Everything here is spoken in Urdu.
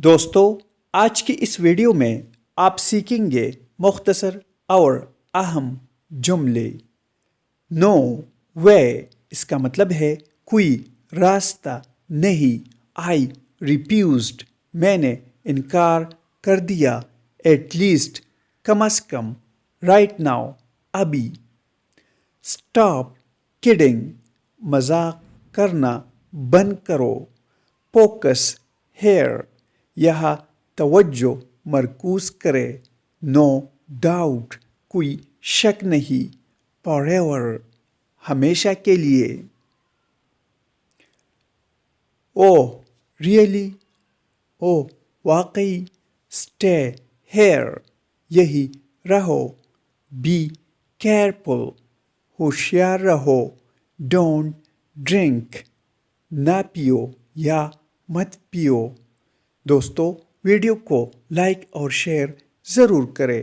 دوستو آج کی اس ویڈیو میں آپ سیکھیں گے مختصر اور اہم جملے۔ نو وے اس کا مطلب ہے کوئی راستہ نہیں۔ آئی ریفیوزڈ میں نے انکار کر دیا۔ ایٹ لیسٹ کم از کم۔ رائٹ ناؤ ابھی۔ اسٹاپ کڈنگ مذاق کرنا بند کرو۔ فوکس ہیئر یہاں توجہ مرکوز کرے۔ نو ڈاؤٹ کوئی شک نہیں۔ فار ایور ہمیشہ کے لیے۔ او ریئلی او واقعی۔ اسٹے ہیئر یہی رہو۔ بی کیئرفل ہوشیار رہو۔ ڈونٹ ڈرنک نہ پیو یا مت پیو۔ دوستو ویڈیو کو لائک اور شیئر ضرور کریں۔